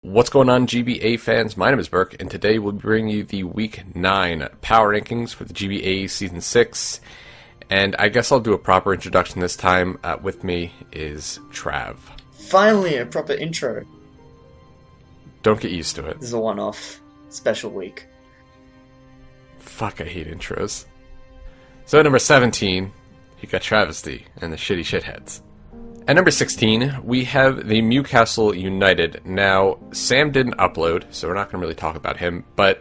What's going on, GBA fans? My name is Berk, and today we'll bring you the Week 9 Power Rankings for the GBA Season 6. And I guess I'll do a proper introduction this time. With me is Trav. Finally, a proper intro. Don't get used to it. This is a one-off special week. Fuck, I hate intros. So at number 17, you got Travesty and the Shitty Shitheads. At number 16, we have the Newcastle United. Now, Sam didn't upload, so we're not going to really talk about him, but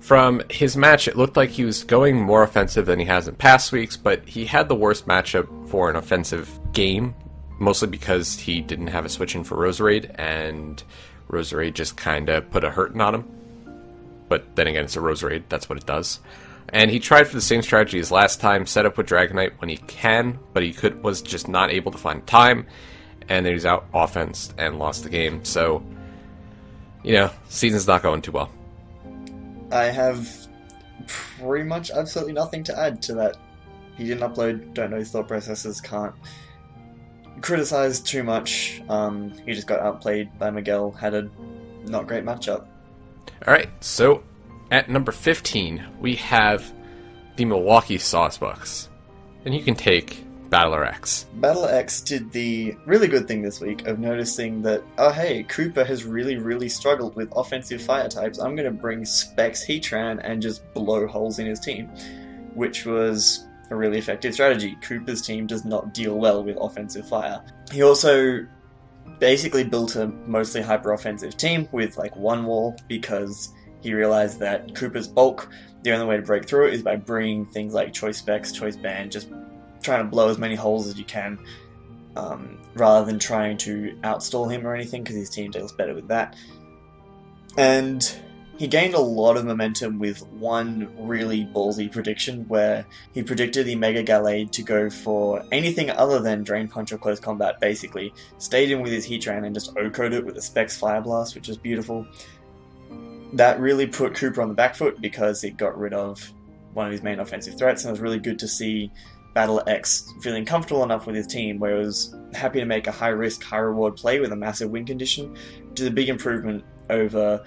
from his match, it looked like he was going more offensive than he has in past weeks, but he had the worst matchup for an offensive game, mostly because he didn't have a switch in for Roserade, and Roserade just kind of put a hurting on him. But then again, it's a Roserade, that's what it does. And he tried for the same strategy as last time, set up with Dragonite when he can, but he was just not able to find time, and then he's out offense and lost the game. So, season's not going too well. I have pretty much absolutely nothing to add to that. He didn't upload, don't know his thought processes, can't criticize too much. He just got outplayed by Miguel, had a not great matchup. Alright, so at number 15, we have the Milwaukee Saucebucks. And you can take Battler X. Battler X did the really good thing this week of noticing that, oh hey, Cooper has really struggled with offensive fire types. I'm going to bring Specs Heatran and just blow holes in his team, which was a really effective strategy. Cooper's team does not deal well with offensive fire. He also basically built a mostly hyper-offensive team with like one wall because he realized that Cooper's bulk, the only way to break through it is by bringing things like Choice Specs, Choice Band, just trying to blow as many holes as you can, rather than trying to outstall him or anything, because his team deals better with that. And he gained a lot of momentum with one really ballsy prediction, where he predicted the Mega Gallade to go for anything other than Drain Punch or Close Combat, basically. Stayed in with his Heatran and just O-code it with a Specs Fire Blast, which is beautiful. That really put Cooper on the back foot because it got rid of one of his main offensive threats, and it was really good to see Battler X feeling comfortable enough with his team where he was happy to make a high-risk, high-reward play with a massive win condition, which is a big improvement over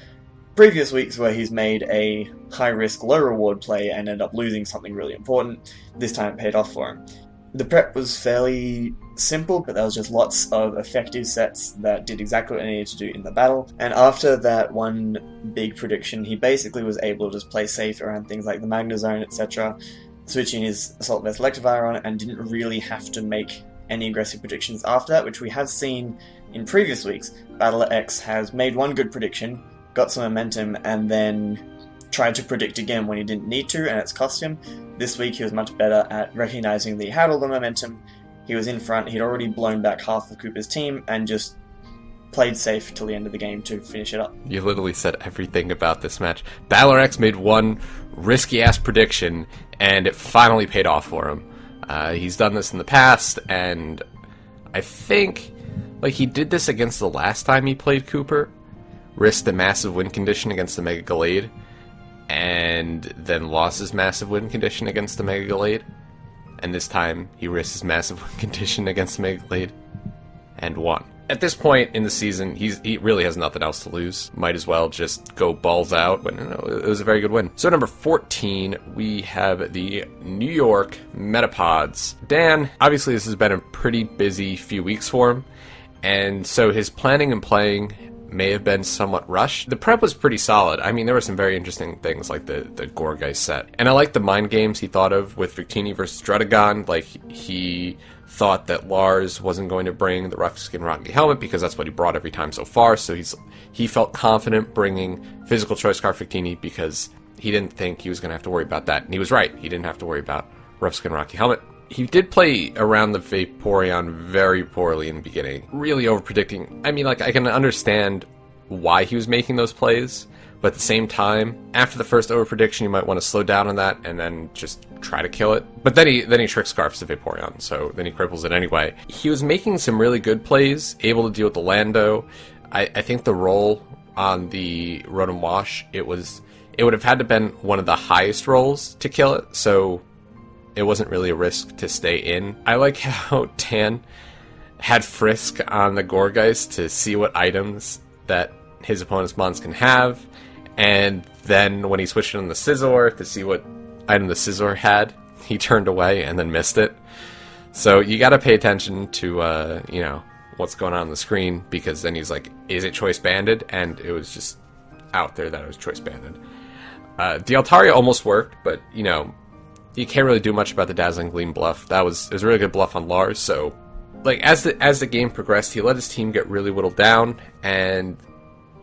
previous weeks where he's made a high-risk, low-reward play and ended up losing something really important. This time it paid off for him. The prep was fairly simple, but there was just lots of effective sets that did exactly what I needed to do in the battle. And after that one big prediction, he basically was able to just play safe around things like the Magnezone, etc., switching his Assault Vest Electivire on it, and didn't really have to make any aggressive predictions after that, which we have seen in previous weeks. Battler X has made one good prediction, got some momentum, and then tried to predict again when he didn't need to, and it's cost him. This week he was much better at recognizing that he had all the momentum, he was in front, he'd already blown back half of Cooper's team, and just played safe till the end of the game to finish it up. You literally said everything about this match. Battler X made one risky-ass prediction, and it finally paid off for him. He's done this in the past, and I think he did this against the last time he played Cooper, risked a massive win condition against the Mega Gallade, and then lost his massive win condition against the Mega Gallade. And this time, he risked his massive win condition against the Mega Gallade, and won. At this point in the season, he really has nothing else to lose. Might as well just go balls out, but it was a very good win. So number 14, we have the New York Metapods. Dan, obviously this has been a pretty busy few weeks for him, and so his planning and playing may have been somewhat rushed. The prep was pretty solid. I mean, there were some very interesting things like the Gourgeist set. And I like the mind games he thought of with Victini versus Druddigon. He thought that Lars wasn't going to bring the Rough Skin Rocky Helmet because that's what he brought every time so far. So he felt confident bringing Physical Choice Scarf Victini because he didn't think he was going to have to worry about that. And he was right. He didn't have to worry about Rough Skin Rocky Helmet. He did play around the Vaporeon very poorly in the beginning, really over-predicting. I mean, I can understand why he was making those plays, but at the same time, after the first over-prediction, you might want to slow down on that and then just try to kill it. But then he Trick Scarfs the Vaporeon, so then he cripples it anyway. He was making some really good plays, able to deal with the Lando. I think the roll on the Rotom Wash, it would have had to been one of the highest rolls to kill it, so it wasn't really a risk to stay in. I like how Tan had Frisk on the Gourgeist to see what items that his opponent's mons can have, and then when he switched on the Scizor to see what item the Scizor had, he turned away and then missed it. So you gotta pay attention to, what's going on the screen, because then he's like, is it choice banded? And it was just out there that it was choice banded. The Altaria almost worked, but, you can't really do much about the Dazzling Gleam bluff. It was a really good bluff on Lars, so, as the game progressed, he let his team get really whittled down, and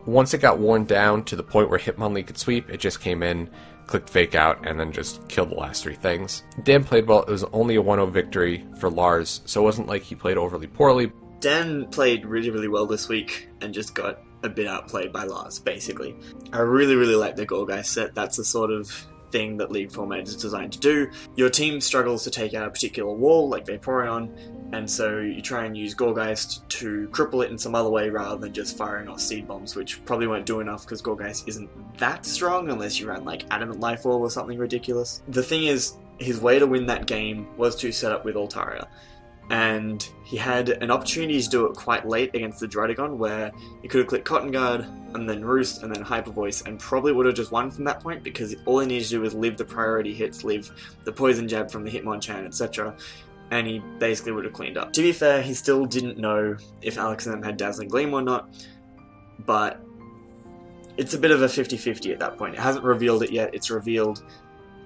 once it got worn down to the point where Hitmonlee could sweep, it just came in, clicked Fake Out, and then just killed the last three things. Dan played well. It was only a 1-0 victory for Lars, so it wasn't like he played overly poorly. Dan played really, really well this week and just got a bit outplayed by Lars, basically. I really, really like the Gorgai set. That's the sort of thing that League format is designed to do. Your team struggles to take out a particular wall, like Vaporeon, and so you try and use Gorgeist to cripple it in some other way rather than just firing off Seed Bombs, which probably won't do enough because Gorgeist isn't that strong unless you run like Adamant Life Orb or something ridiculous. The thing is, his way to win that game was to set up with Altaria. And he had an opportunity to do it quite late against the Druddigon, where he could have clicked Cotton Guard, and then Roost, and then Hyper Voice, and probably would have just won from that point, because all he needed to do was live the priority hits, live the Poison Jab from the Hitmonchan, etc., and he basically would have cleaned up. To be fair, he still didn't know if Alex and them had Dazzling Gleam or not, but it's a bit of a 50-50 at that point. It hasn't revealed it yet. It's revealed,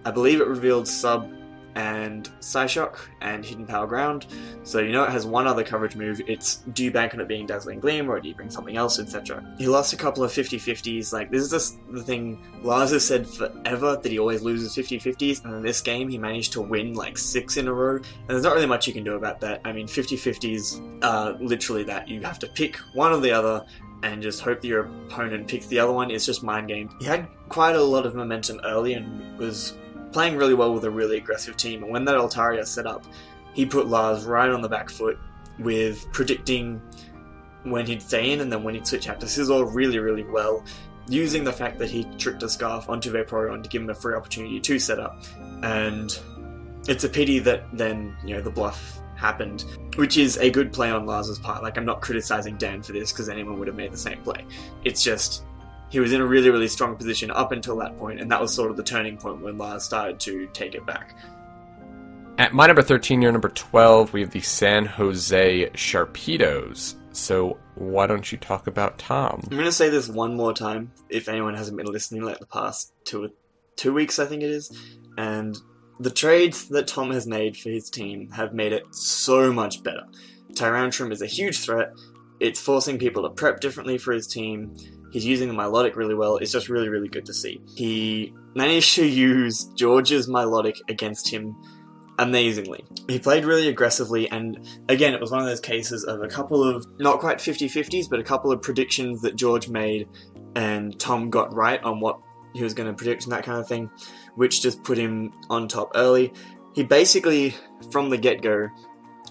I believe it revealed Sub and Psyshock and Hidden Power Ground, so it has one other coverage move. It's, do you bank on it being Dazzling Gleam, or do you bring something else, etc. He lost a couple of 50-50s, this is just the thing, Lars has said forever that he always loses 50-50s, and in this game he managed to win 6 in a row, and there's not really much you can do about that. I mean, 50-50s are literally that, you have to pick one or the other, and just hope that your opponent picks the other one. It's just mind game. He had quite a lot of momentum early, and was playing really well with a really aggressive team, and when that Altaria set up, he put Lars right on the back foot with predicting when he'd stay in and then when he'd switch out to Scizor really, really well, using the fact that he tricked a Scarf onto Vaporeon to give him a free opportunity to set up. And it's a pity that then, the bluff happened, which is a good play on Lars's part. I'm not criticizing Dan for this, because anyone would have made the same play. It's just, he was in a really, really strong position up until that point, and that was sort of the turning point when Lars started to take it back. At my number 13, your number 12, we have the San Jose Sharpedos. So why don't you talk about Tom? I'm going to say this one more time, if anyone hasn't been listening the past two weeks, I think it is, and the trades that Tom has made for his team have made it so much better. Tyrantrum is a huge threat. It's forcing people to prep differently for his team. He's using the Milotic really well. It's just really, really good to see. He managed to use George's Milotic against him amazingly. He played really aggressively, and again, it was one of those cases of a couple of, not quite 50-50s, but a couple of predictions that George made, and Tom got right on what he was going to predict and that kind of thing, which just put him on top early. He basically, from the get-go,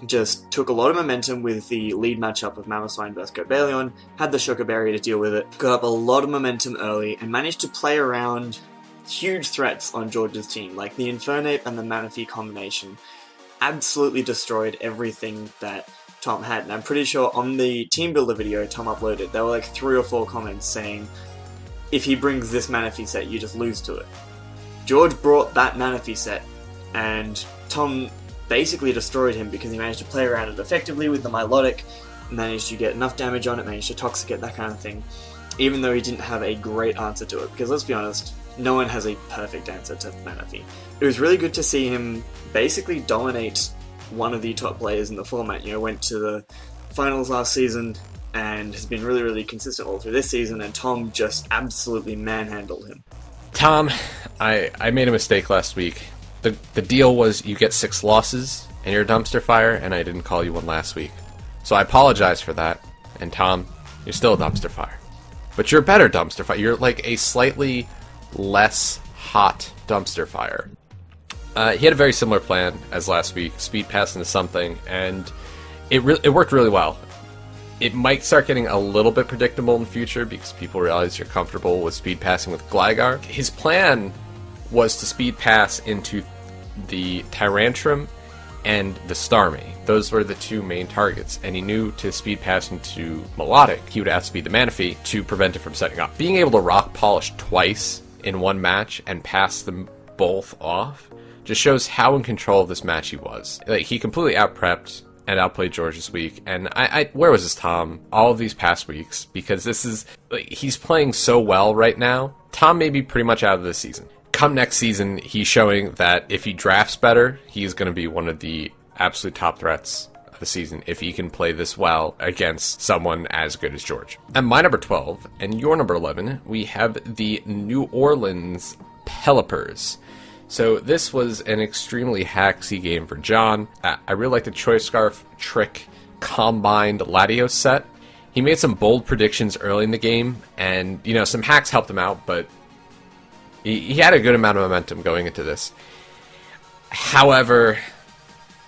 just took a lot of momentum with the lead matchup of Mamoswine vs Cobalion, had the Sugar Berry to deal with it, got up a lot of momentum early, and managed to play around huge threats on George's team, like the Infernape and the Manaphy combination. Absolutely destroyed everything that Tom had, and I'm pretty sure on the team builder video Tom uploaded, there were 3 or 4 comments saying, if he brings this Manaphy set, you just lose to it. George brought that Manaphy set, and Tom basically destroyed him because he managed to play around it effectively with the Milotic, managed to get enough damage on it, managed to Toxic it, that kind of thing, even though he didn't have a great answer to it, because let's be honest, no one has a perfect answer to Manaphy. It was really good to see him basically dominate one of the top players in the format. Went to the finals last season and has been really, really consistent all through this season, and Tom just absolutely manhandled him. Tom, I made a mistake last week. The deal was you get 6 losses and you're a dumpster fire, and I didn't call you one last week. So I apologize for that, and Tom, you're still a dumpster fire. But you're a better dumpster fire. You're a slightly less hot dumpster fire. He had a very similar plan as last week, speed pass into something, and it worked really well. It might start getting a little bit predictable in the future because people realize you're comfortable with speed passing with Gligar. His plan was to speed pass into the Tyrantrum and the Starmie. Those were the two main targets, and he knew to speed pass into Melodic, he would outspeed the Manaphy to prevent it from setting up. Being able to rock polish twice in one match and pass them both off just shows how in control of this match he was. Like, he completely out-prepped and outplayed George this week, and where was his Tom all of these past weeks? Because this is, like, he's playing so well right now. Tom may be pretty much out of this season. Come next season, he's showing that if he drafts better, he's going to be one of the absolute top threats of the season if he can play this well against someone as good as George. At my number 12 and your number 11, we have the New Orleans Pelipers. So this was an extremely hacksy game for John. I really like the Choice Scarf Trick combined Latios set. He made some bold predictions early in the game, and, you know, some hacks helped him out, but he had a good amount of momentum going into this. However,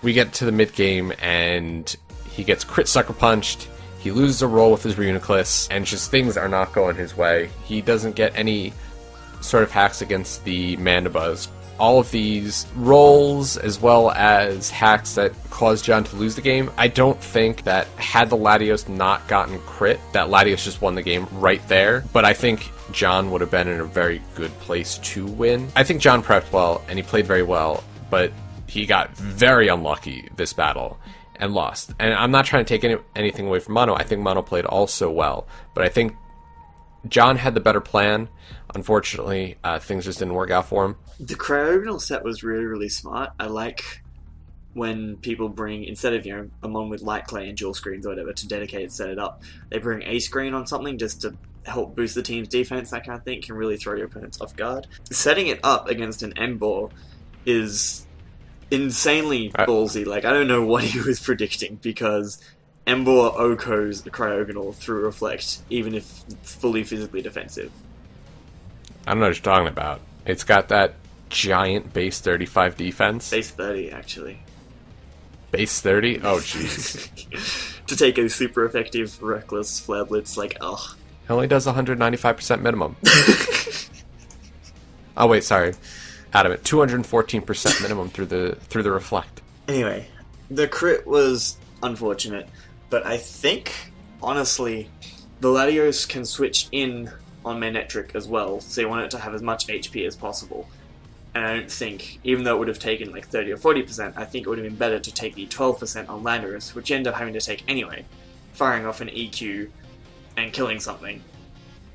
we get to the mid-game, and he gets crit sucker punched, he loses a roll with his Reuniclus, and just things are not going his way. He doesn't get any sort of hacks against the Mandibuzz. All of these rolls, as well as hacks that caused John to lose the game, I don't think that had the Latios not gotten crit, that Latios just won the game right there. But I think John would have been in a very good place to win. I think John prepped well, and he played very well, but he got very unlucky this battle and lost. And I'm not trying to take anything away from Mono. I think Mono played also well, but I think John had the better plan. Unfortunately, things just didn't work out for him. The Cryogonal set was really, really smart. I like when people bring, instead of, you know, a mon with light clay and dual screens or whatever to dedicate and set it up, they bring a screen on something just to help boost the team's defense, that kind of thing. Can really throw your opponents off guard. Setting it up against an Embor is insanely ballsy. Like, I don't know what he was predicting, because Embor Oko's the Cryogonal through Reflect, even if it's fully physically defensive. I don't know what you're talking about. It's got that giant base 35 defense. Base 30, actually. Base 30? Oh, jeez. To take a super effective, reckless Flare Blitz, like, ugh. It only does 195% minimum. Oh, wait, sorry. Adamant. 214% minimum through the Reflect. Anyway, the crit was unfortunate, but I think, honestly, the Latios can switch in on Manectric as well, so you want it to have as much HP as possible. And I don't think, even though it would have taken like 30 or 40%, I think it would have been better to take the 12% on Landorus, which you end up having to take anyway, firing off an EQ and killing something,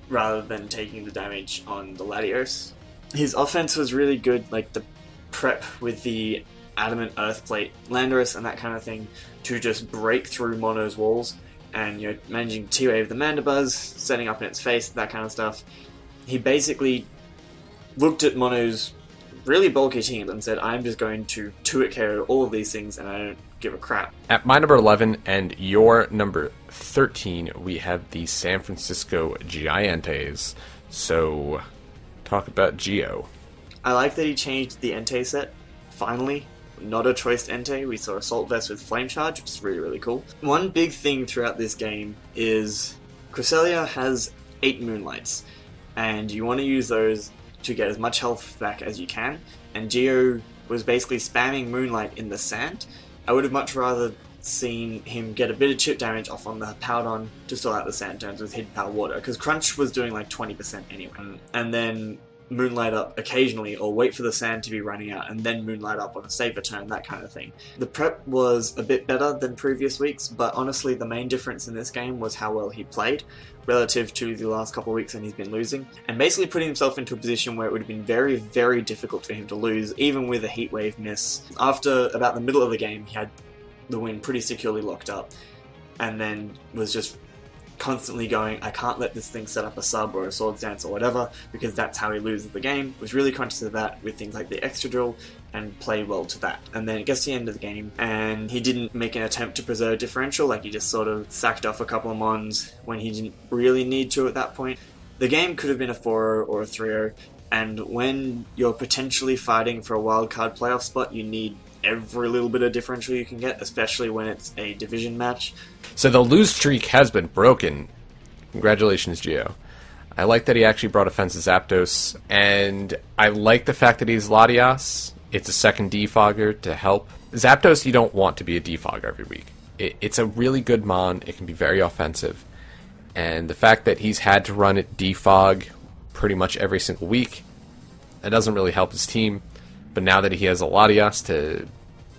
rather than taking the damage on the Latios. His offense was really good, like the prep with the Adamant Earthplate Landorus and that kind of thing, to just break through Mono's walls, and you're managing T-Wave the Mandibuzz, setting up in its face, that kind of stuff. He basically looked at Mono's really bulky team and said, I'm just going to 2-hit KO all of these things, and I don't give a crap. At my number 11 and your number 13, we have the San Francisco Giantes. So, talk about Geo. I like that he changed the Entei set, finally. Not a choiced Entei. We saw Assault Vest with Flame Charge, which is really, really cool. One big thing throughout this game is Cresselia has 8 Moonlights, and you want to use those to get as much health back as you can, and Geo was basically spamming Moonlight in the sand. I would have much rather seen him get a bit of chip damage off on the Powdon to stall out the sand turns with Hidden Power Water, because Crunch was doing like 20% anyway. And then Moonlight up occasionally, or wait for the sand to be running out and then Moonlight up on a saver turn, that kind of thing. The prep was a bit better than previous weeks, but honestly the main difference in this game was how well he played relative to the last couple of weeks when he's been losing, and basically putting himself into a position where it would have been very, very difficult for him to lose, even with a Heat Wave miss. After about the middle of the game, he had the win pretty securely locked up, and then was just constantly going, I can't let this thing set up a sub or a Swords Dance or whatever, because that's how he loses the game. Was really conscious of that with things like the Extra Drill, and played well to that. And then it gets to the end of the game, and he didn't make an attempt to preserve differential, like he just sort of sacked off a couple of mons when he didn't really need to at that point. The game could have been a 4-0 or a 3-0, and when you're potentially fighting for a wildcard playoff spot, you need every little bit of differential you can get, especially when it's a division match. So the lose streak has been broken. Congratulations, Geo. I like that he actually brought offensive Zapdos, and I like the fact that he's Latias. It's a second defogger to help. Zapdos, you don't want to be a defogger every week. It's a really good mon. It can be very offensive. And the fact that he's had to run it defog pretty much every single week, that doesn't really help his team. But now that he has a Latias to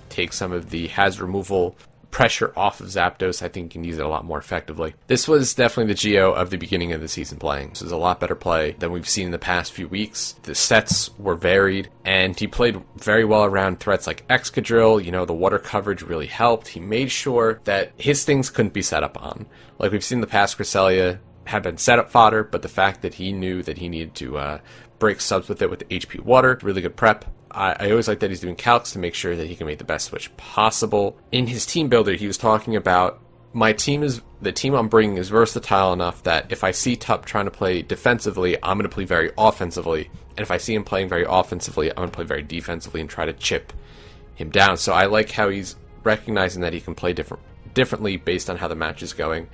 take some of the hazard removal pressure off of Zapdos, I think he can use it a lot more effectively. This was definitely the Geo of the beginning of the season playing. This was a lot better play than we've seen in the past few weeks. The sets were varied, and he played very well around threats like Excadrill. The water coverage really helped. He made sure that his things couldn't be set up on. Like we've seen in the past, Cresselia had been setup fodder, but the fact that he knew that he needed to break subs with it with the HP water, really good prep. I always like that he's doing calcs to make sure that he can make the best switch possible. In his team builder, he was talking about, the team I'm bringing is versatile enough that if I see Tup trying to play defensively, I'm going to play very offensively. And if I see him playing very offensively, I'm going to play very defensively and try to chip him down. So I like how he's recognizing that he can play differently based on how the match is going.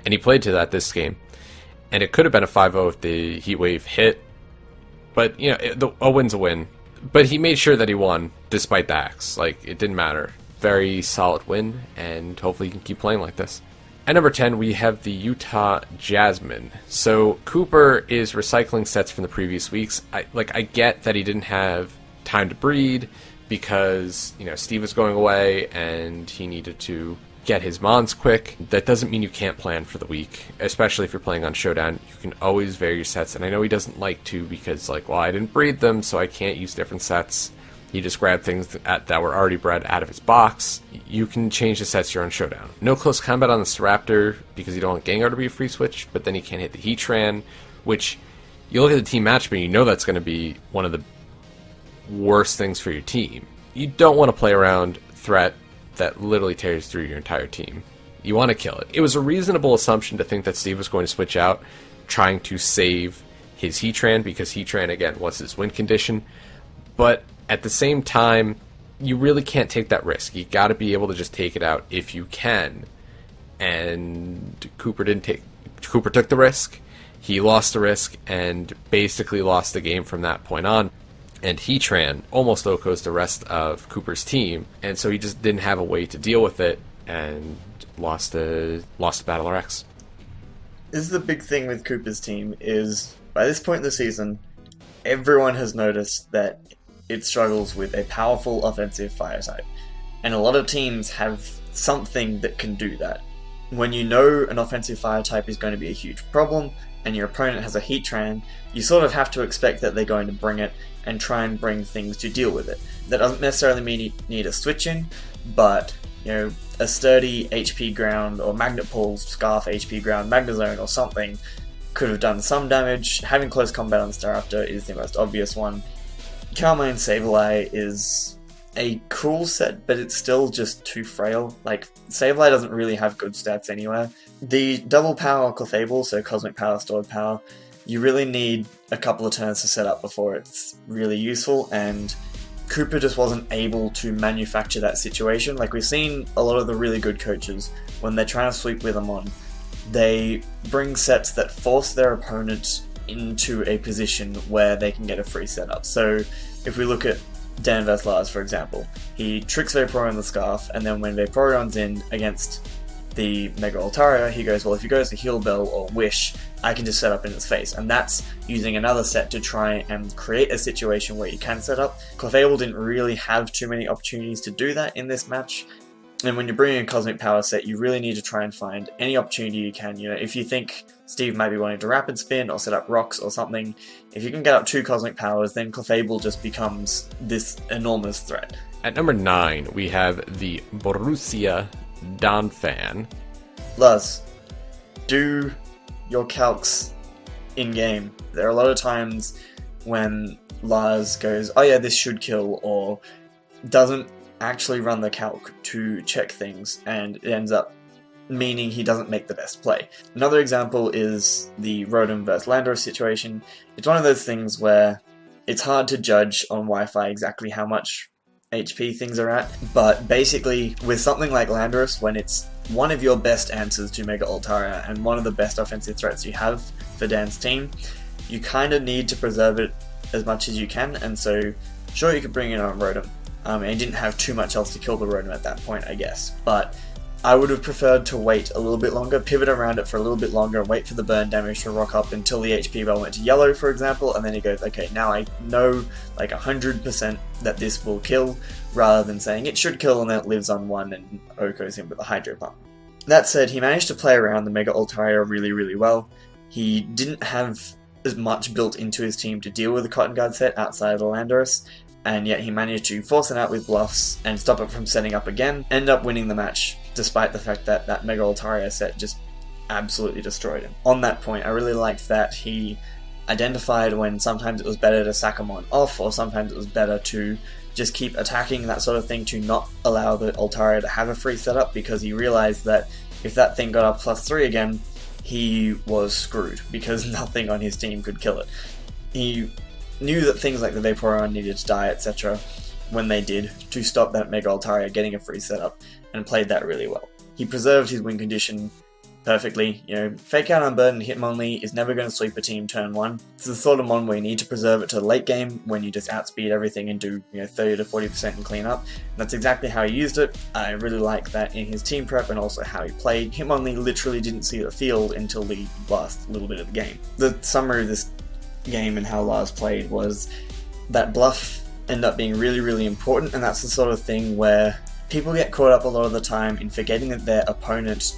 And he played to that this game. And it could have been a 5-0 if the Heat Wave hit. But, a win's a win. But he made sure that he won, despite the axe. It didn't matter. Very solid win, and hopefully he can keep playing like this. At number 10, we have the Utah Jasmine. So Cooper is recycling sets from the previous weeks. I get that he didn't have time to breed because, Steve was going away, and he needed to get his mons quick. That doesn't mean you can't plan for the week, especially if you're playing on Showdown. You can always vary your sets, and I know he doesn't like to because, I didn't breed them, so I can't use different sets. He just grabbed things that were already bred out of his box. You can change the sets you're on Showdown. No close combat on the Staraptor because you don't want Gengar to be a free switch, but then he can't hit the Heatran, which you look at the team matchup and you know that's going to be one of the worst things for your team. You don't want to play around threat that literally tears through your entire team. You want to kill it. It was a reasonable assumption to think that Steve was going to switch out, trying to save his Heatran, because Heatran, again, was his win condition. But at the same time, you really can't take that risk. You got to be able to just take it out if you can. And Cooper took the risk. He lost the risk and basically lost the game from that point on. And Heatran almost OHKOs the rest of Cooper's team, and so he just didn't have a way to deal with it, and lost the Battle RX. This is the big thing with Cooper's team, is by this point in the season, everyone has noticed that it struggles with a powerful offensive fire type. And a lot of teams have something that can do that. When you know an offensive fire type is going to be a huge problem, and your opponent has a Heatran, you sort of have to expect that they're going to bring it and try and bring things to deal with it. That doesn't necessarily mean you need a switch in, but a sturdy HP ground or Magnet Pulse, Scarf HP ground, Magnezone or something could have done some damage. Having close combat on Staraptor is the most obvious one. Carmine Sableye is a cool set, but it's still just too frail. Sableye doesn't really have good stats anywhere. The double power Clefable, so Cosmic Power, Stored Power, you really need a couple of turns to set up before it's really useful, and Cooper just wasn't able to manufacture that situation. We've seen a lot of the really good coaches, when they're trying to sweep with them on, they bring sets that force their opponent into a position where they can get a free setup. So if we look at Dan vs Lars, for example, he tricks Vaporeon in the Scarf, and then when Vaporeon's in against the Mega Altaria, he goes, well, if he goes to Heal Bell or Wish, I can just set up in its face. And that's using another set to try and create a situation where you can set up. Clefable didn't really have too many opportunities to do that in this match. And when you're bringing a Cosmic Power set, you really need to try and find any opportunity you can. If you think Steve might be wanting to Rapid Spin or set up rocks or something, if you can get up 2 Cosmic Powers, then Clefable just becomes this enormous threat. At number 9, we have the Borussia Donphan. Lars, do your calcs in-game. There are a lot of times when Lars goes, oh yeah, this should kill, or doesn't actually run the calc to check things, and it ends up meaning he doesn't make the best play. Another example is the Rotom vs Landorus situation. It's one of those things where it's hard to judge on Wi-Fi exactly how much HP things are at, but basically with something like Landorus, when it's one of your best answers to Mega Altaria and one of the best offensive threats you have for Dan's team, you kind of need to preserve it as much as you can, and so Sure, you could bring in on Rotom, and he didn't have too much else to kill the Rotom at that point, I guess. But I would have preferred to wait a little bit longer, pivot around it for a little bit longer, wait for the burn damage to rock up until the HP bar went to yellow, for example, and then he goes, okay, now I know like 100% that this will kill, rather than saying it should kill and then it lives on 1 and Oko's in with a Hydro Pump. That said, he managed to play around the Mega Altaria really, really well. He didn't have as much built into his team to deal with the Cotton Guard set outside of the Landorus, and yet he managed to force it out with bluffs and stop it from setting up again, end up winning the match, despite the fact that that Mega Altaria set just absolutely destroyed him. On that point, I really liked that he identified when sometimes it was better to sack him on off, or sometimes it was better to just keep attacking, that sort of thing, to not allow the Altaria to have a free setup, because he realized that if that thing got up +3 again, he was screwed, because nothing on his team could kill it. He knew that things like the Vaporeon needed to die, etc., when they did, to stop that Mega Altaria getting a free setup, and played that really well. He preserved his win condition perfectly. Fake out on Burden Hitmonlee is never going to sweep a team turn 1. It's the sort of mon where you need to preserve it to the late game, when you just outspeed everything and do 30 to 40% and clean up. And that's exactly how he used it. I really like that in his team prep and also how he played. Hitmonlee literally didn't see the field until the last little bit of the game. The summary of this game and how Lars played was that bluff ended up being really, really important, and that's the sort of thing where people get caught up a lot of the time in forgetting that their opponent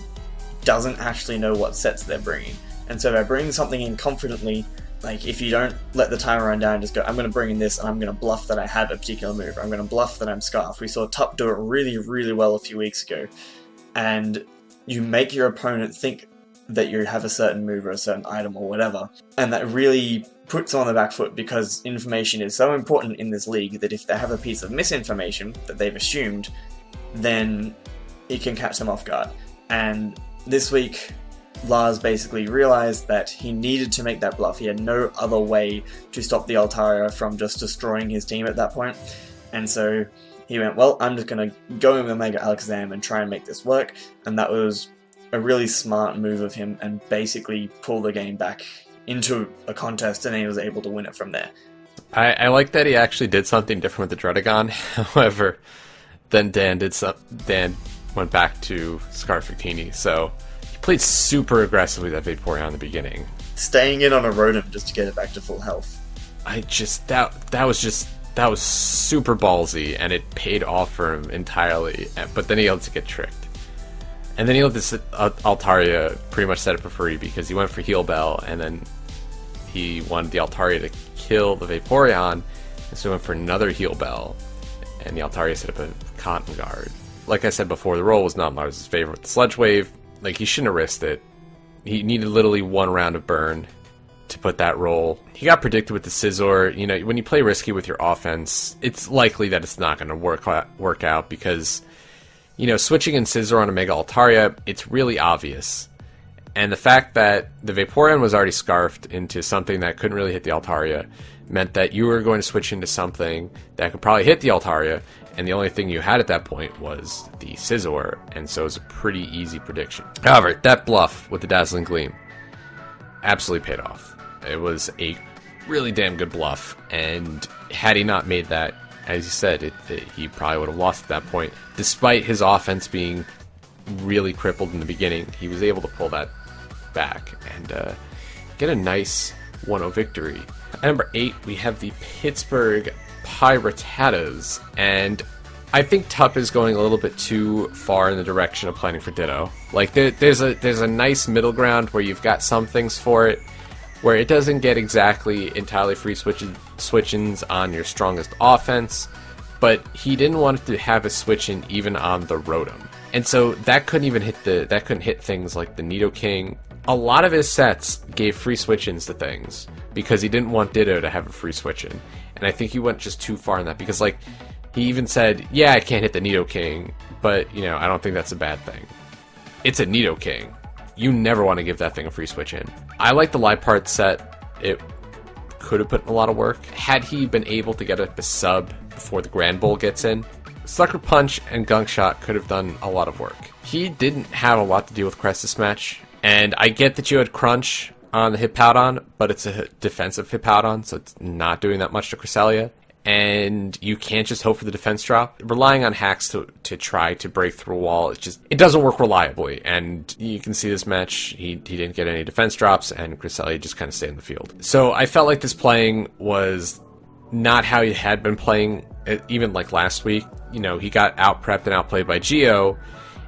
doesn't actually know what sets they're bringing. And so by bringing something in confidently, like if you don't let the timer run down and just go, I'm going to bring in this and I'm going to bluff that I have a particular move, I'm going to bluff that I'm Scarf. We saw Tup do it really, really well a few weeks ago. And you make your opponent think that you have a certain move or a certain item or whatever, and that really puts them on the back foot, because information is so important in this league that if they have a piece of misinformation that they've assumed, then it can catch them off guard. And this week, Lars basically realized that he needed to make that bluff. He had no other way to stop the Altaria from just destroying his team at that point. And so he went, well, I'm just going to go in with Mega Alakazam and try and make this work. And that was a really smart move of him, and basically pull the game back into a contest, and he was able to win it from there. I like that he actually did something different with the Dredagon. However, then Dan went back to Scarfactini, so he played super aggressively that Vaporeon in the beginning. Staying in on a Rotom just to get it back to full health. That was super ballsy, and it paid off for him entirely, but then he had to get tricked. And then he let this Altaria pretty much set it for free, because he went for Heal Bell, and then he wanted the Altaria to kill the Vaporeon, and so he went for another Heal Bell, and the Altaria set up a Cotton Guard. Like I said before, the roll was not Lars' favorite with the Sludge Wave. Like, he shouldn't have risked it. He needed literally one round of burn to put that roll. He got predicted with the Scizor. When you play risky with your offense, it's likely that it's not going to work out, because switching in Scizor on a Mega Altaria, it's really obvious. And the fact that the Vaporeon was already scarfed into something that couldn't really hit the Altaria meant that you were going to switch into something that could probably hit the Altaria, and the only thing you had at that point was the Scizor, and so it was a pretty easy prediction. However, that bluff with the Dazzling Gleam absolutely paid off. It was a really damn good bluff, and had he not made that, as you said, he probably would have lost at that point. Despite his offense being really crippled in the beginning, he was able to pull that back and get a nice 1-0 victory. At number 8, we have the Pittsburgh Piratas, and I think Tup is going a little bit too far in the direction of planning for Ditto. Like, there's a nice middle ground where you've got some things for it, where it doesn't get exactly entirely free switch-ins on your strongest offense, but he didn't want to have a switch-in even on the Rotom. And so that couldn't hit things like the Nidoking. A lot of his sets gave free switch-ins to things, because he didn't want Ditto to have a free switch-in. And I think he went just too far in that, because he even said, yeah, I can't hit the Nidoking, but I don't think that's a bad thing. It's a Nidoking. You never want to give that thing a free switch in. I like the Liepard set. It could have put in a lot of work. Had he been able to get a sub before the Grand Bowl gets in, Sucker Punch and Gunk Shot could have done a lot of work. He didn't have a lot to deal with Crest this match, and I get that you had Crunch on the Hippowdon, but it's a defensive Hippowdon, so it's not doing that much to Cresselia. and you can't just hope for the defense drop. Relying on hacks to try to break through a wall, it doesn't work reliably, and you can see this match, he didn't get any defense drops, and Cresselia just kind of stayed in the field. So I felt like this playing was not how he had been playing, even like last week. You know, he got out-prepped and outplayed by Geo,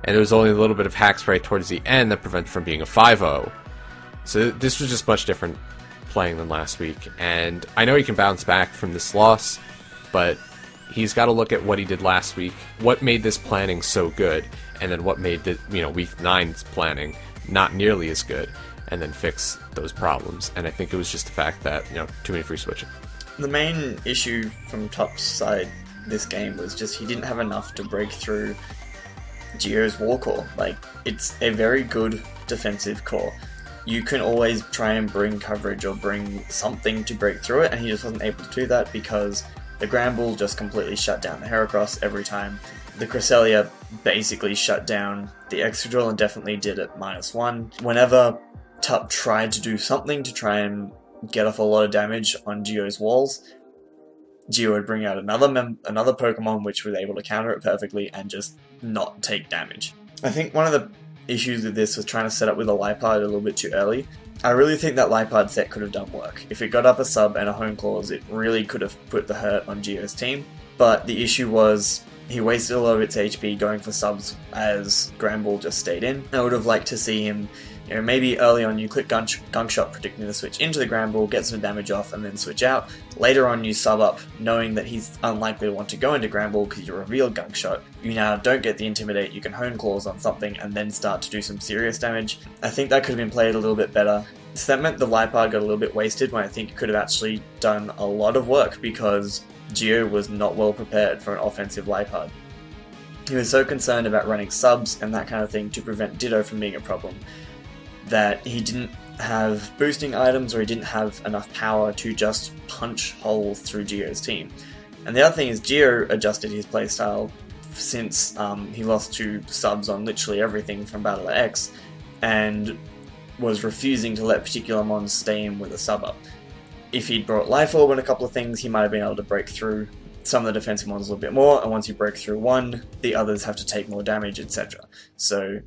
and there was only a little bit of hack spray towards the end that prevented from being a 5-0. So this was just much different playing than last week, and I know he can bounce back from this loss, but he's got to look at what he did last week, what made this planning so good, and then what made the week 9's planning not nearly as good, and then fix those problems. And I think it was just the fact that too many free switching. The main issue from Top's side this game was just he didn't have enough to break through Geo's war core. Like, it's a very good defensive core. You can always try and bring coverage or bring something to break through it, and he just wasn't able to do that because the Granbull just completely shut down the Heracross every time. The Cresselia basically shut down the Excadrill and definitely did it -1. Whenever Tup tried to do something to try and get off a lot of damage on Geo's walls, Geo would bring out another Pokemon which was able to counter it perfectly and just not take damage. I think one of the issues with this was trying to set up with a Liepard a little bit too early. I really think that Liepard set could have done work. If it got up a sub and a Hone Claws, it really could have put the hurt on Geo's team. But the issue was he wasted a lot of its HP going for subs as Granbull just stayed in. I would have liked to see him, maybe early on you click Gunk Shot predicting the switch into the Granbull, get some damage off, and then switch out. Later on you sub up knowing that he's unlikely to want to go into Granbull because you revealed Gunk Shot. You now don't get the Intimidate, you can Hone Claws on something and then start to do some serious damage. I think that could have been played a little bit better. So that meant the Liepard got a little bit wasted when I think it could have actually done a lot of work because Geo was not well prepared for an offensive Liepard. He was so concerned about running subs and that kind of thing to prevent Ditto from being a problem that he didn't have boosting items or he didn't have enough power to just punch holes through Geo's team. And the other thing is Geo adjusted his playstyle since he lost 2 subs on literally everything from Battler X and was refusing to let particular mons stay in with a sub up. If he'd brought Life Orb and a couple of things, he might have been able to break through some of the defensive ones a little bit more, and once you break through one, the others have to take more damage, etc. So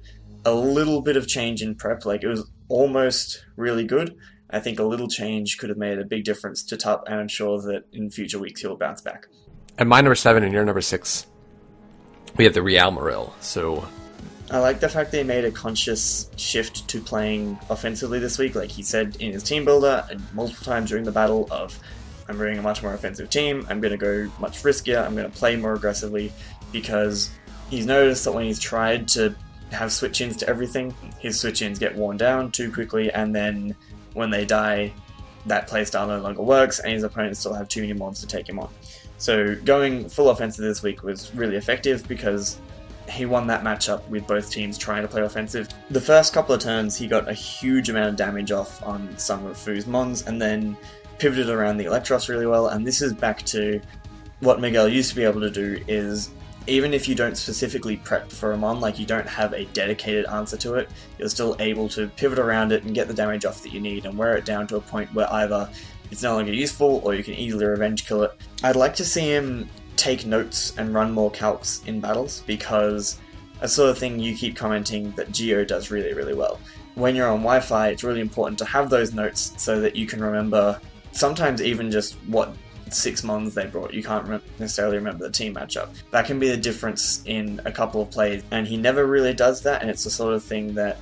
a little bit of change in prep, like it was almost really good. I think a little change could have made a big difference to Tup, and I'm sure that in future weeks he'll bounce back. At my number 7 and your number 6, we have the Real Morel. So I like the fact they made a conscious shift to playing offensively this week. Like he said in his team builder and multiple times during the battle of, I'm bringing a much more offensive team, I'm going to go much riskier, I'm going to play more aggressively, because he's noticed that when he's tried to have switch-ins to everything, his switch-ins get worn down too quickly, and then when they die, that playstyle no longer works, and his opponents still have too many mons to take him on. So going full offensive this week was really effective because he won that matchup with both teams trying to play offensive. The first couple of turns, he got a huge amount of damage off on some of Fu's mons, and then pivoted around the Electros really well, and this is back to what Miguel used to be able to do, is even if you don't specifically prep for a mon, like you don't have a dedicated answer to it, you're still able to pivot around it and get the damage off that you need and wear it down to a point where either it's no longer useful or you can easily revenge kill it. I'd like to see him take notes and run more calcs in battles, because a sort of thing you keep commenting that Geo does really, really well. When you're on Wi-Fi, it's really important to have those notes so that you can remember sometimes even just what 6 mons they brought. You can't necessarily remember the team matchup. That can be the difference in a couple of plays, and he never really does that, and it's the sort of thing that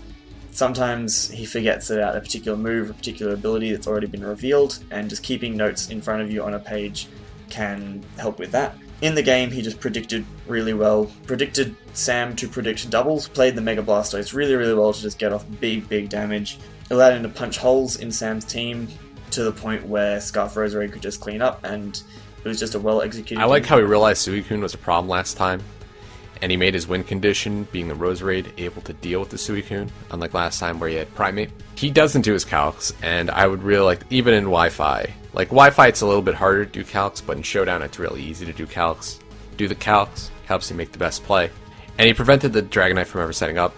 sometimes he forgets about a particular move, a particular ability that's already been revealed, and just keeping notes in front of you on a page can help with that. In the game, he just predicted really well, predicted Sam to predict doubles, played the Mega Blastoise really, really well to just get off big, big damage, allowed him to punch holes in Sam's team, to the point where Scarf Rosary could just clean up, and it was just a well-executed I like game. how he realized Suicune was a problem last time, and he made his win condition, being the Roserade, able to deal with the Suicune, unlike last time where he had Primate. He doesn't do his calcs, and I would really like, even in Wi-Fi, like Wi-Fi it's a little bit harder to do calcs, but in Showdown it's really easy to do calcs. Do the calcs, helps you make the best play. And he prevented the Dragonite from ever setting up,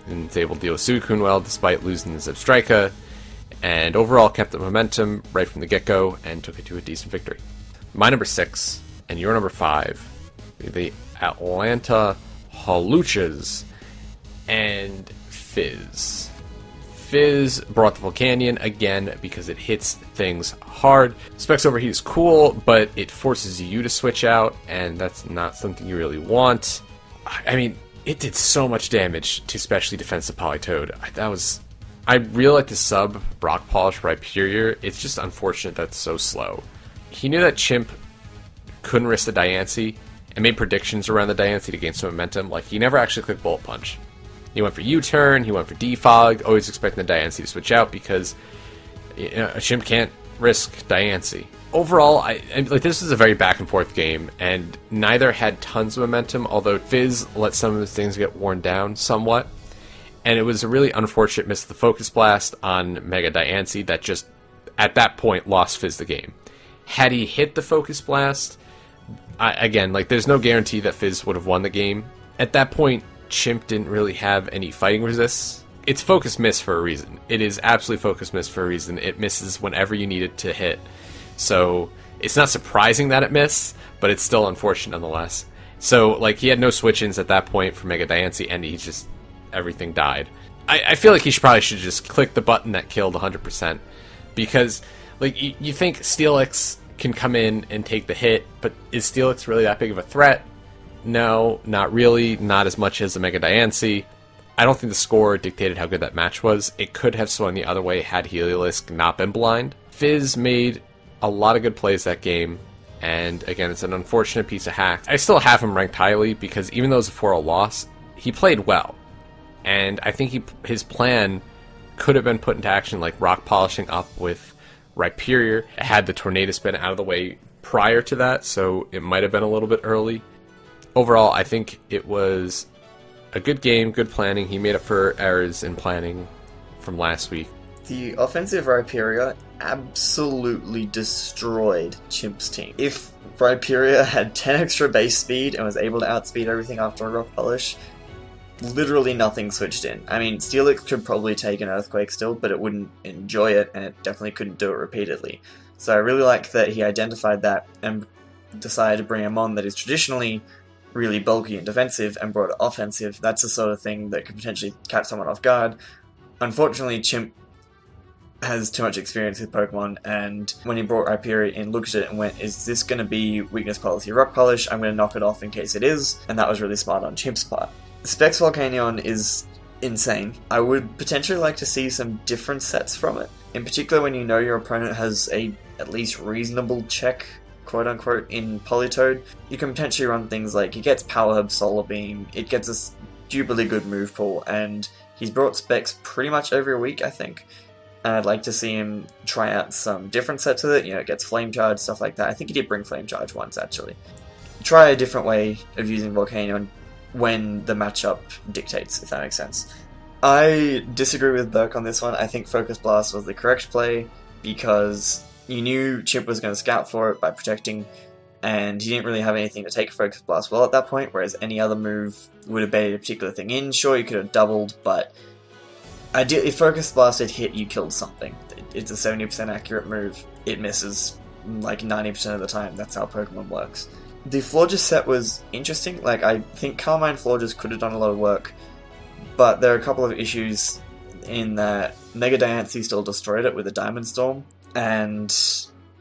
and was able to deal with Suicune well, despite losing the Zebstrika, and overall kept the momentum right from the get-go and took it to a decent victory. My number 6 and your number 5, the Atlanta Haluchas and Fizz. Fizz brought the Volcanion again because it hits things hard. Specs Overheat is cool, but it forces you to switch out, and that's not something you really want. I mean, it did so much damage to specially defensive Politoed. I really like the sub Rock Polish Rhyperior. It's just unfortunate that it's so slow. He knew that Chimp couldn't risk the Diancie and made predictions around the Diancie to gain some momentum. Like, he never actually clicked Bullet Punch. He went for U-turn, he went for Defog, always expecting the Diancie to switch out because a Chimp can't risk Diancie. Overall, this is a very back and forth game, and neither had tons of momentum, although Fizz let some of his things get worn down somewhat. And it was a really unfortunate miss of the Focus Blast on Mega Diancie that just, at that point, lost Fizz the game. Had he hit the Focus Blast, there's no guarantee that Fizz would have won the game. At that point, Chimp didn't really have any fighting resists. It's focus miss for a reason. It is absolutely focus miss for a reason. It misses whenever you need it to hit. So it's not surprising that it missed, but it's still unfortunate nonetheless. So he had no switch-ins at that point for Mega Diancie, and everything died. I feel like he probably should just click the button that killed 100%, because you think Steelix can come in and take the hit, but is Steelix really that big of a threat? No, not really. Not as much as the Mega Diancie. I don't think the score dictated how good that match was. It could have swung the other way had Heliolisk not been blind. Fizz made a lot of good plays that game, and again, it's an unfortunate piece of hack. I still have him ranked highly because even though it was a 4-0 loss, he played well. And I think his plan could have been put into action, like rock polishing up with Rhyperior. It had the Tornado Spin out of the way prior to that, so it might have been a little bit early. Overall, I think it was a good game, good planning. He made up for errors in planning from last week. The offensive Rhyperior absolutely destroyed Chimp's team. If Rhyperior had 10 extra base speed and was able to outspeed everything after a Rock Polish, literally nothing switched in. I mean, Steelix could probably take an Earthquake still, but it wouldn't enjoy it, and it definitely couldn't do it repeatedly. So I really like that he identified that and decided to bring a mon that is traditionally really bulky and defensive and brought it offensive. That's the sort of thing that could potentially catch someone off guard. Unfortunately, Chimp has too much experience with Pokemon, and when he brought Rhyperior in, looked at it and went, is this going to be weakness policy Rock Polish? I'm going to knock it off in case it is, and that was really smart on Chimp's part. Specs Volcanion is insane. I would potentially like to see some different sets from it, in particular when you know your opponent has a at least reasonable check, quote-unquote, in Politoed. You can potentially run things like, he gets Power Hub, Solar Beam, it gets a stupidly good move pool, and he's brought specs pretty much every week, I think. And I'd like to see him try out some different sets with it, it gets Flame Charge, stuff like that. I think he did bring Flame Charge once, actually. Try a different way of using Volcanion when the matchup dictates, if that makes sense. I disagree with Berk on this one. I think Focus Blast was the correct play, because you knew Chimp was going to scout for it by protecting, and he didn't really have anything to take Focus Blast well at that point, whereas any other move would have baited a particular thing in. Sure, you could have doubled, but ideally, if Focus Blast had hit, you killed something. It's a 70% accurate move. It misses 90% of the time. That's how Pokemon works. The Florges set was interesting. I think Carmine Florges could have done a lot of work, but there are a couple of issues in that Mega Diancie still destroyed it with a Diamond Storm, and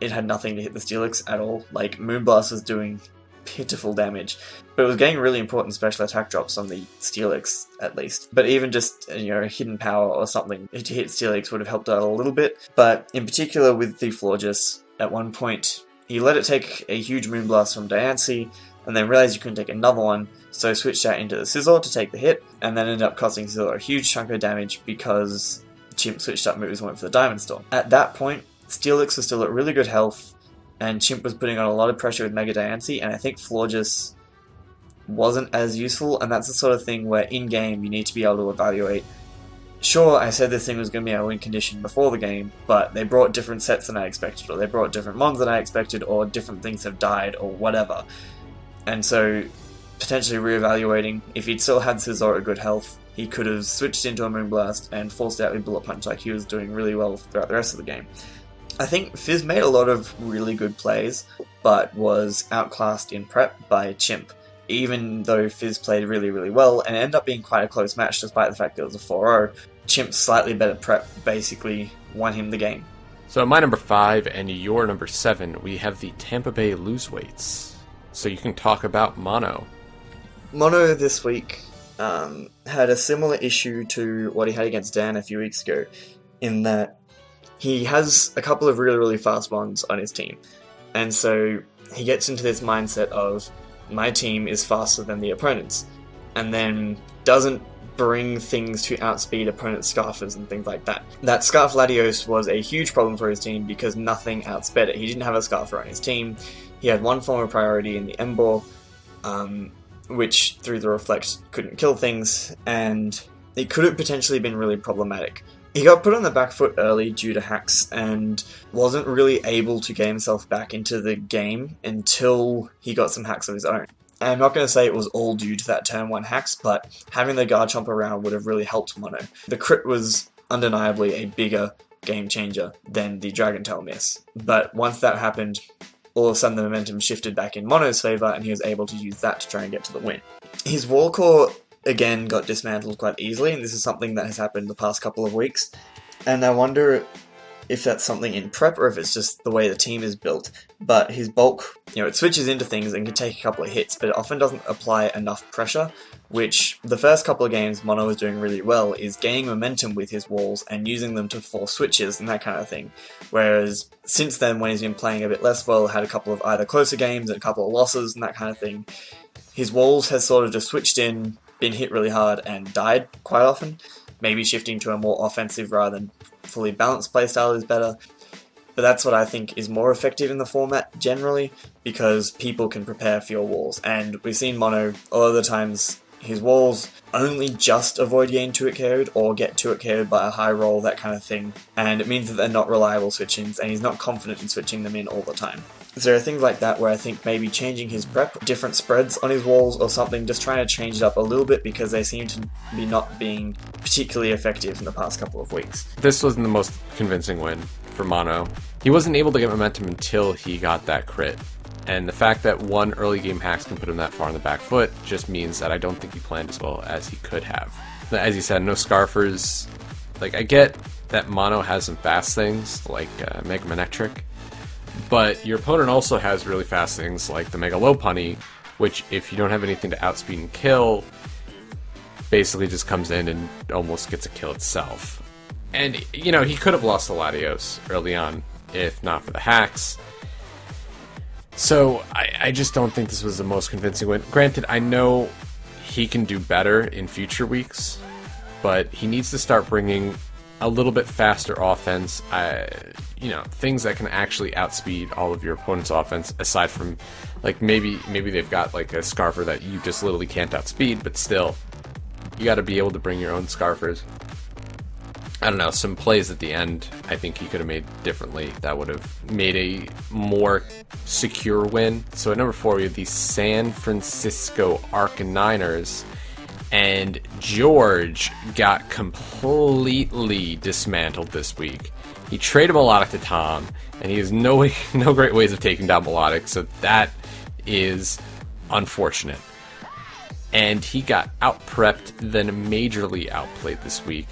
it had nothing to hit the Steelix at all. Moonblast was doing pitiful damage, but it was getting really important special attack drops on the Steelix, at least. But even just, a hidden power or something to hit Steelix would have helped out a little bit. But in particular with the Florges, at one point, he let it take a huge Moonblast from Diancie, and then realized you couldn't take another one, so switched out into the Scizor to take the hit, and then ended up costing Scizor a huge chunk of damage because Chimp switched up moves and went for the Diamond Storm. At that point, Steelix was still at really good health, and Chimp was putting on a lot of pressure with Mega Diancie, and I think Florges wasn't as useful, and that's the sort of thing where in-game you need to be able to evaluate. Sure, I said this thing was going to be a win condition before the game, but they brought different sets than I expected, or they brought different mons than I expected, or different things have died, or whatever. And so, potentially reevaluating, if he'd still had Scizor at good health, he could have switched into a Moonblast and forced out with Bullet Punch like he was doing really well throughout the rest of the game. I think Fizz made a lot of really good plays, but was outclassed in prep by Chimp, even though Fizz played really, really well, and it ended up being quite a close match despite the fact that it was a 4-0. Chimp's slightly better prep basically won him the game. So my number 5 and your number 7, we have the Tampa Bay lose-weights. So you can talk about Mono. Mono this week had a similar issue to what he had against Dan a few weeks ago, in that he has a couple of really, really fast ones on his team. And so he gets into this mindset of, my team is faster than the opponent's, and then doesn't bring things to outspeed opponent's Scarfers and things like that. That Scarf Latios was a huge problem for his team because nothing outsped it. He didn't have a Scarfer on his team. He had one form of priority in the Embor, which through the Reflect couldn't kill things, and it could have potentially been really problematic. He got put on the back foot early due to hacks and wasn't really able to get himself back into the game until he got some hacks of his own. And I'm not going to say it was all due to that turn 1 hacks, but having the guard chomp around would have really helped Mono. The crit was undeniably a bigger game changer than the Dragon Tail miss, but once that happened, all of a sudden the momentum shifted back in Mono's favour and he was able to use that to try and get to the win. His wall core again got dismantled quite easily, and this is something that has happened the past couple of weeks, and I wonder if that's something in prep or if it's just the way the team is built. But his bulk, it switches into things and can take a couple of hits, but it often doesn't apply enough pressure, which the first couple of games Mono was doing really well is gaining momentum with his walls and using them to force switches and that kind of thing. Whereas since then, when he's been playing a bit less well, had a couple of either closer games and a couple of losses and that kind of thing, his walls has sort of just switched in, been hit really hard and died quite often. Maybe shifting to a more offensive rather than fully balanced playstyle is better. But that's what I think is more effective in the format generally, because people can prepare for your walls. And we've seen Mono, a lot of the times, his walls only just avoid getting 2-hit KO'd or get 2-hit KO'd by a high roll, that kind of thing. And it means that they're not reliable switch-ins, and he's not confident in switching them in all the time. So there are things like that where I think maybe changing his prep, different spreads on his walls or something, just trying to change it up a little bit because they seem to be not being particularly effective in the past couple of weeks. This wasn't the most convincing win for Mono. He wasn't able to get momentum until he got that crit. And the fact that one early game hacks can put him that far on the back foot just means that I don't think he planned as well as he could have. As you said, no Scarfers. I get that Mono has some fast things, like Mega Manectric, but your opponent also has really fast things like the Mega Low Punny, which if you don't have anything to outspeed and kill, basically just comes in and almost gets a kill itself. And, he could have lost to Latios early on, if not for the hacks. So, I just don't think this was the most convincing win. Granted, I know he can do better in future weeks, but he needs to start bringing a little bit faster offense, things that can actually outspeed all of your opponent's offense, aside from, maybe they've got, a Scarfer that you just literally can't outspeed, but still, you gotta be able to bring your own Scarfers. I don't know, some plays at the end I think he could have made differently that would have made a more secure win. So at number 4 we have the San Francisco Arcaniners, and George got completely dismantled this week. He traded Melodic to Tom, and he has no great ways of taking down Melodic, so that is unfortunate. And he got out-prepped, then majorly outplayed this week.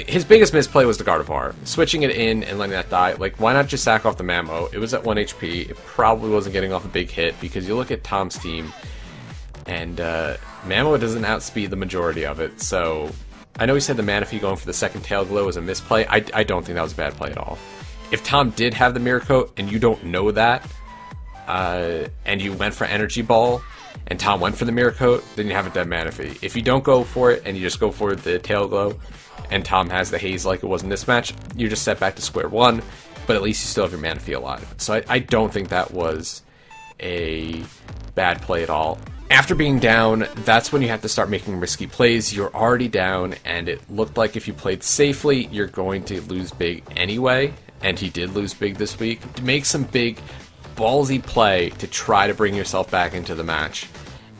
His biggest misplay was the Gardevoir. Switching it in and letting that die. Why not just sack off the Mammo? It was at 1 HP. It probably wasn't getting off a big hit, because you look at Tom's team, and Mammo doesn't outspeed the majority of it, so I know he said the Manaphy going for the second Tail Glow was a misplay. I don't think that was a bad play at all. If Tom did have the Mirror Coat, and you don't know that, and you went for Energy Ball, and Tom went for the Mirror Coat, then you have a dead Manaphy. If you don't go for it, and you just go for the Tail Glow, and Tom has the Haze like it was in this match, you're just set back to square one, but at least you still have your Manaphy alive. So I don't think that was a bad play at all. After being down, that's when you have to start making risky plays. You're already down, and it looked like if you played safely, you're going to lose big anyway, and he did lose big this week. To make some big, ballsy play to try to bring yourself back into the match,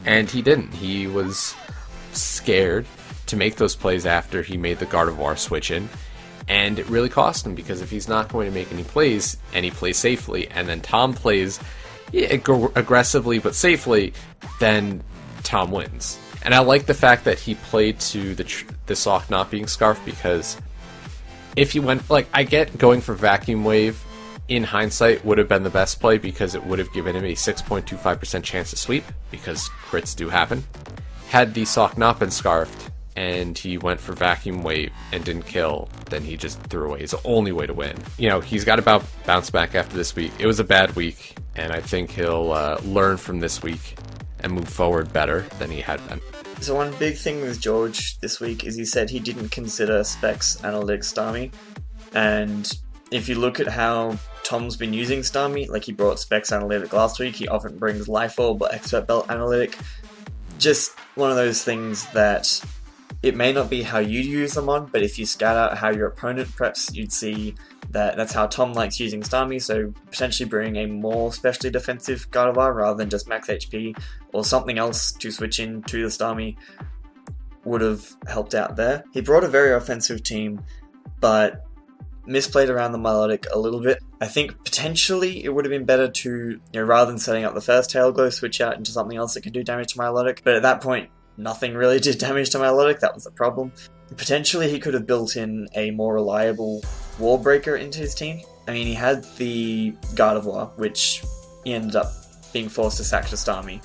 and he didn't. He was scared to make those plays after he made the Gardevoir switch in, And it really cost him, because if he's not going to make any plays, and he plays safely, and then Tom plays aggressively but safely, then Tom wins. And I like the fact that he played to the sock not being scarf, because if you went, like, I get going for vacuum wave in hindsight would have been the best play, because it would have given him a 6.25% chance to sweep, because crits do happen. Had the sock not been scarfed, and he went for vacuum wave and didn't kill, then he just threw away his only way to win. You know, he's got to bounce back after this week. It was a bad week, and I think he'll learn from this week and move forward better than he had been. So one big thing with George this week is he said he didn't consider Specs Analytics Starmie, and if you look at how Tom's been using Starmie, like he brought Specs Analytic last week, he often brings Life Orb or Expert Belt Analytic. Just one of those things that it may not be how you'd use them on, but if you scout out how your opponent preps, you'd see that that's how Tom likes using Starmie, so potentially bring a more specially defensive Gardevoir rather than just max HP, or something else to switch in to the Starmie would have helped out there. He brought a very offensive team, but misplayed around the Milotic a little bit. I think potentially it would have been better to, rather than setting up the first Tail Glow, switch out into something else that could do damage to Milotic, but at that point, nothing really did damage to Milotic, that was the problem. Potentially he could have built in a more reliable Wall Breaker into his team. I mean, he had the Gardevoir, which he ended up being forced to sack to Starmie,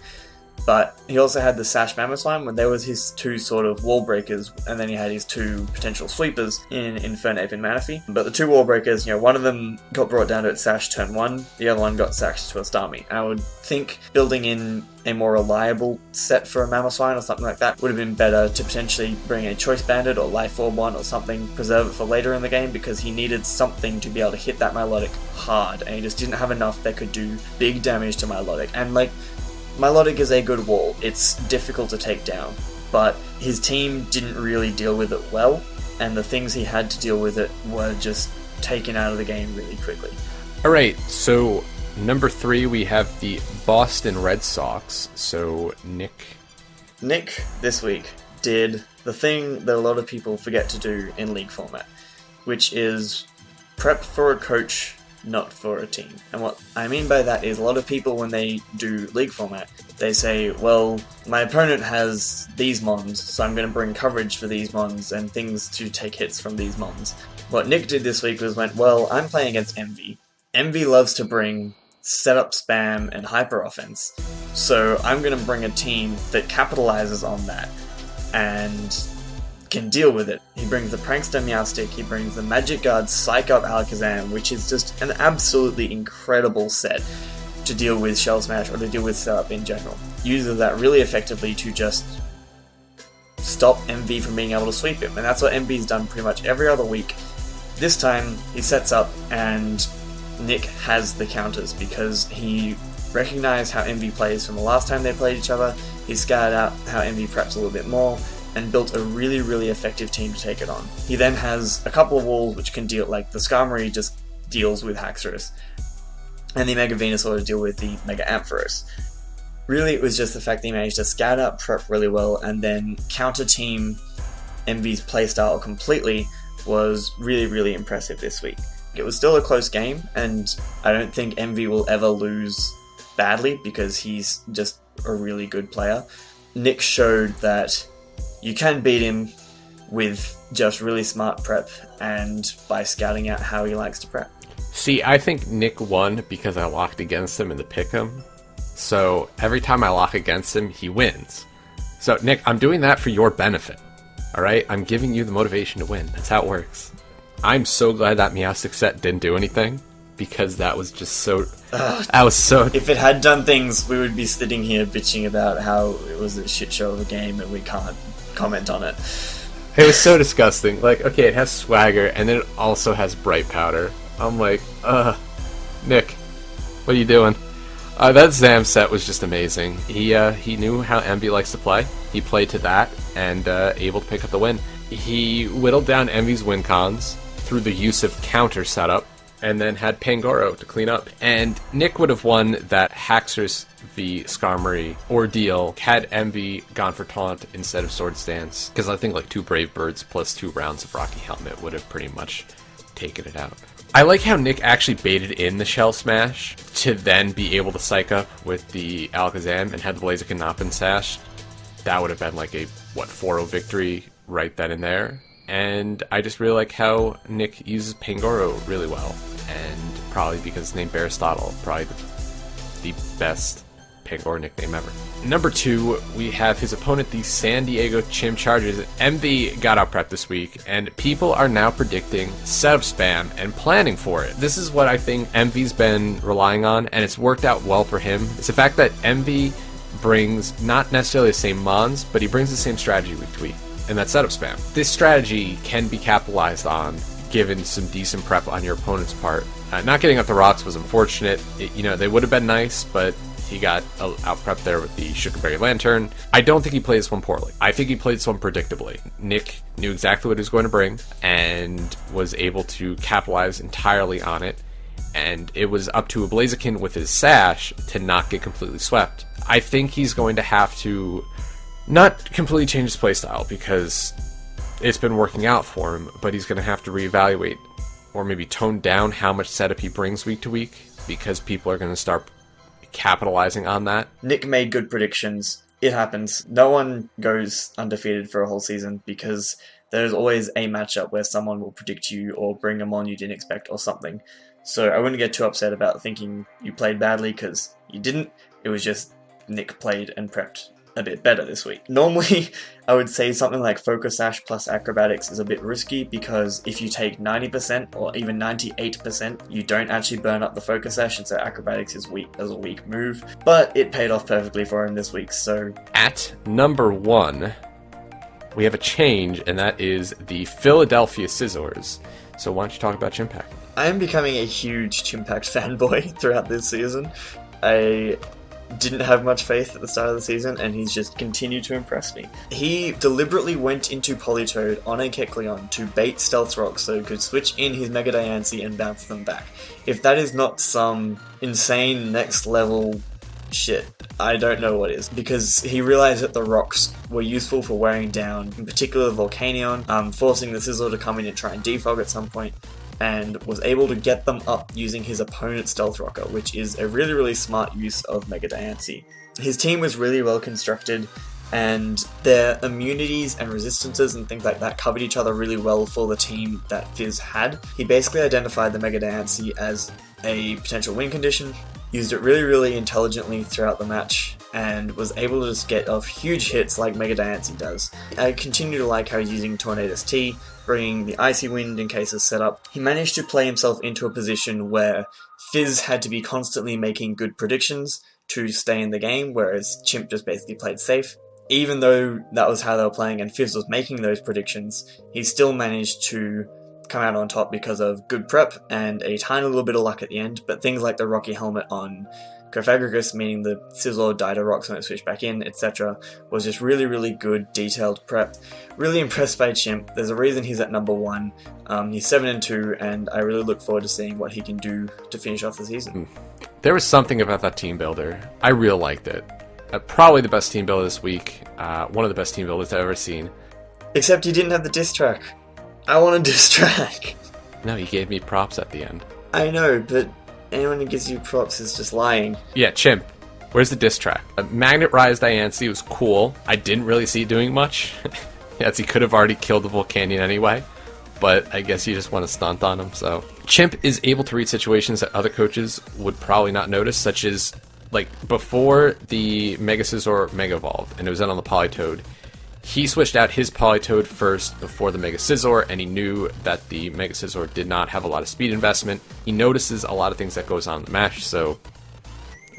but he also had the Sash Mammothslime, when there was his two sort of wall breakers, and then he had his two potential sweepers in Infernape and Manaphy. But the two wall breakers, one of them got brought down to its Sash turn 1, the other one got sacked to a Starmie. I would think building in a more reliable set for a Mammothslime or something like that would have been better, to potentially bring a Choice Bandit or Life Orb one or something, preserve it for later in the game, because he needed something to be able to hit that Milotic hard, and he just didn't have enough that could do big damage to Milotic. And Milotic is a good wall, it's difficult to take down, but his team didn't really deal with it well, and the things he had to deal with it were just taken out of the game really quickly. Alright, so number 3 we have the Boston Red Sox. So Nick this week did the thing that a lot of people forget to do in League format, which is prep for a coach, not for a team. And what I mean by that is, a lot of people, when they do League format, they say, well, my opponent has these mons, so I'm going to bring coverage for these mons and things to take hits from these mons. What Nick did this week was well, I'm playing against Envy. Envy loves to bring setup spam and hyper offense, so I'm going to bring a team that capitalizes on that and can deal with it. He brings the Prankster Meowstic, he brings the Magic Guard Psych Up Alakazam, which is just an absolutely incredible set to deal with Shell Smash or to deal with setup in general. Uses that really effectively to just stop MV from being able to sweep him, and that's what MV's done pretty much every other week. This time, he sets up and Nick has the counters, because he recognized how MV plays from the last time they played each other, he scouted out how MV preps a little bit more, and built a really, really effective team to take it on. He then has a couple of walls which can deal, like the Skarmory just deals with Haxorus, and the Mega Venusaur to deal with the Mega Ampharos. Really, it was just the fact that he managed to scout out prep really well, and then counter team Envy's playstyle completely was really, really impressive this week. It was still a close game, and I don't think Envy will ever lose badly, because he's just a really good player. Nick showed that you can beat him with just really smart prep and by scouting out how he likes to prep. See, I think Nick won because I locked against him in the pick'em. So every time I lock against him, he wins. So Nick, I'm doing that for your benefit. Alright? I'm giving you the motivation to win. That's how it works. I'm so glad that Meowstic set didn't do anything, because that was just so... If it had done things, we would be sitting here bitching about how it was a shit show of a game and we can't comment on it. It was so disgusting. Like, okay, it has Swagger, and then it also has Bright Powder. I'm like, Nick, what are you doing? That Zam set was just amazing. He knew how Envy likes to play. He played to that, and able to pick up the win. He whittled down Envy's win cons through the use of counter setup, and then had Pangoro to clean up. And Nick would have won that Haxorus v Skarmory ordeal had Envy gone for Taunt instead of Sword Stance, because I think like 2 Brave Birds plus 2 rounds of Rocky Helmet would have pretty much taken it out. I like how Nick actually baited in the Shell Smash to then be able to psych up with the Alakazam and had the Blaziken not been sashed. That would have been like a, 4-0 victory right then and there. And I just really like how Nick uses Pangoro really well. And probably because his name Aristotle, probably the best Pangoro nickname ever. Number 2, we have his opponent, the San Diego Chim Chargers. MV got out prep this week, and people are now predicting setup spam and planning for it. This is what I think MV's been relying on, and it's worked out well for him. It's the fact that MV brings not necessarily the same mons, but he brings the same strategy week to week, and that's setup spam. This strategy can be capitalized on given some decent prep on your opponent's part. Not getting up the rocks was unfortunate. They would have been nice, but he got out prepped there with the Sugarberry Lantern. I don't think he played this one poorly. I think he played this one predictably. Nick knew exactly what he was going to bring and was able to capitalize entirely on it. And it was up to a Blaziken with his Sash to not get completely swept. I think he's going to have to not completely change his playstyle because it's been working out for him, but he's going to have to reevaluate or maybe tone down how much setup he brings week to week because people are going to start capitalizing on that. Nick made good predictions. It happens. No one goes undefeated for a whole season because there's always a matchup where someone will predict you or bring a mon you didn't expect or something. So I wouldn't get too upset about thinking you played badly because you didn't. It was just Nick played and prepped a bit better this week. Normally, I would say something like Focus Sash plus Acrobatics is a bit risky because if you take 90% or even 98%, you don't actually burn up the Focus Sash, and so Acrobatics is weak as a weak move. But it paid off perfectly for him this week, so... At number 1, we have a change, and that is the Philadelphia Scissors. So why don't you talk about Chimpact? I am becoming a huge Chimpact fanboy throughout this season. I didn't have much faith at the start of the season, and he's just continued to impress me. He deliberately went into Politoed on a Kecleon to bait Stealth Rock so he could switch in his Mega Diancie and bounce them back. If that is not some insane next level shit, I don't know what is, because he realized that the rocks were useful for wearing down, in particular Volcanion, forcing the Sizzle to come in and try and defog at some point, and was able to get them up using his opponent's Stealth Rocker, which is a really, really smart use of Mega Diancie. His team was really well constructed, and their immunities and resistances and things like that covered each other really well for the team that Fizz had. He basically identified the Mega Diancie as a potential win condition, used it really, really intelligently throughout the match, and was able to just get off huge hits like Mega Diancie does. I continue to like how he's using Tornadus T, bringing the Icy Wind in case of setup. He managed to play himself into a position where Fizz had to be constantly making good predictions to stay in the game, whereas Chimp just basically played safe. Even though that was how they were playing and Fizz was making those predictions, he still managed to come out on top because of good prep and a tiny little bit of luck at the end, but things like the Rocky Helmet on Cofagrigus, meaning the Sizzle died to rocks when it switched back in, etc., was just really, really good, detailed prep. Really impressed by Chimp. There's a reason he's at number 1. He's 7-2, and I really look forward to seeing what he can do to finish off the season. There was something about that team builder. I really liked it. Probably the best team builder this week. One of the best team builders I've ever seen. Except he didn't have the diss track. I want a diss track. No, he gave me props at the end. I know, but anyone who gives you props is just lying. Yeah, Chimp. Where's the diss track? Magnet Rise Diancie was cool. I didn't really see it doing much. Yes, he could have already killed the Volcanion anyway, but I guess you just want to stunt on him, so. Chimp is able to read situations that other coaches would probably not notice, such as, like, before the Mega Scizor Mega Evolved, and it was out on the Politoed, he switched out his Politoed first before the Mega Scizor, and he knew that the Mega Scizor did not have a lot of speed investment. He notices a lot of things that goes on in the match, so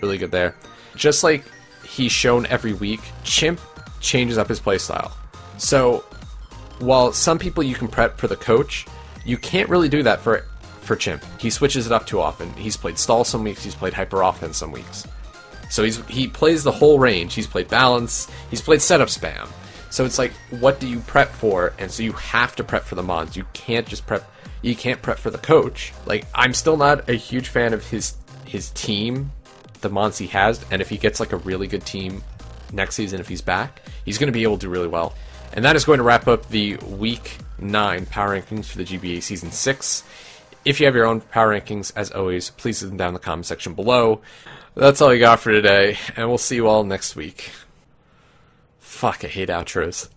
really good there. Just like he's shown every week, Chimp changes up his playstyle. So while some people you can prep for the coach, you can't really do that for Chimp. He switches it up too often. He's played Stall some weeks, he's played Hyper Offense some weeks. So he plays the whole range. He's played Balance, he's played Setup Spam. So it's like, what do you prep for? And so you have to prep for the mons. You can't just prep. You can't prep for the coach. Like, I'm still not a huge fan of his team, the mons he has. And if he gets like a really good team next season, if he's back, he's going to be able to do really well. And that is going to wrap up the Week 9 Power Rankings for the GBA Season 6. If you have your own Power Rankings, as always, please leave them down in the comment section below. That's all we got for today, and we'll see you all next week. Fuck, I hate outros.